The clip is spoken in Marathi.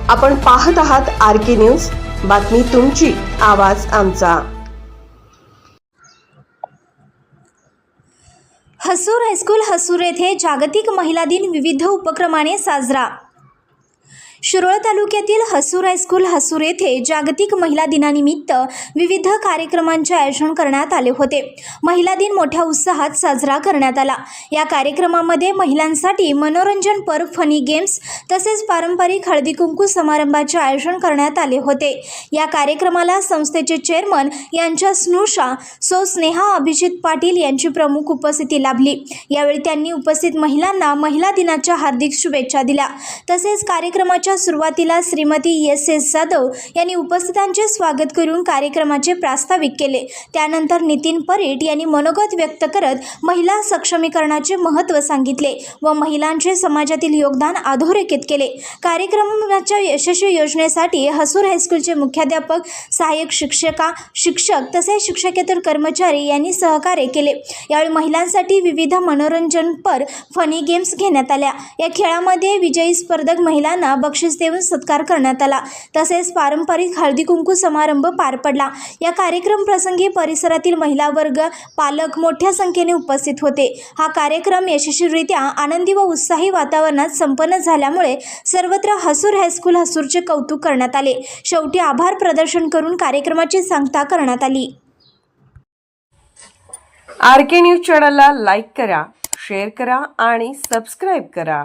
आपण पाहत आहात RK न्यूज, बातमी तुमची, आवाज आमचा। हसूर हायस्कूल हसूर येथे जागतिक महिला दिन विविध उपक्रमाने साजरा। शिरोळ तालुक्यातील हसूर हायस्कूल हसूर येथे जागतिक महिला दिनानिमित्त विविध कार्यक्रमांचे आयोजन करण्यात आले होते। महिला दिन मोठ्या उत्साहात साजरा करण्यात आला। या कार्यक्रमामध्ये महिलांसाठी मनोरंजन पर्व, फनी गेम्स तसेच पारंपरिक हळदी कुंकू समारंभाचे आयोजन करण्यात आले होते। या कार्यक्रमाला संस्थेचे चेअरमन यांच्या स्नुषा स्नेहा अभिजित पाटील यांची प्रमुख उपस्थिती लाभली। यावेळी त्यांनी उपस्थित महिलांना महिला दिनाच्या हार्दिक शुभेच्छा दिल्या। तसेच कार्यक्रमाच्या सुरुवातीला श्रीमती S.S. जाधव यांनी उपस्थितांचे स्वागत करून कार्यक्रमाचे प्रास्ताविक केले। त्यानंतर नितीन परीट यांनी मनोगत व्यक्त करत महिला सक्षमीकरणाचे महत्त्व सांगितले व महिलांचे समाजातील योगदान अधोरेखित केले। कार्यक्रमाच्या यशस्वी योजनेसाठी हसूर हायस्कूलचे मुख्याध्यापक, सहाय्यक शिक्षिका, शिक्षक तसेच शिक्षकेतर कर्मचारी यांनी सहकार्य केले। यावेळी महिलांसाठी विविध मनोरंजनपर फनी गेम्स घेण्यात आल्या। या खेळामध्ये विजयी स्पर्धक महिलांना बक्षीस देऊन सत्कार करण्यात आला। तसेच पारंपरिक हळदी कुंकू समारंभ पार पडला। या कार्यक्रम प्रसंगी परिसरातील महिला वर्ग, पालक मोठ्या संख्येने उपस्थित होते। हा कार्यक्रम यशस्वीरित्या आनंदी व उत्साही वातावरणात संपन्न झाल्यामुळे सर्वत्र हसूर हायस्कूल हसूरचे कौतुक करण्यात आले। शेवटी आभार प्रदर्शन करून कार्यक्रमाची सांगता करण्यात आली। RK न्यूज चॅनलला लाईक करा, शेअर करा आणि सबस्क्राईब करा।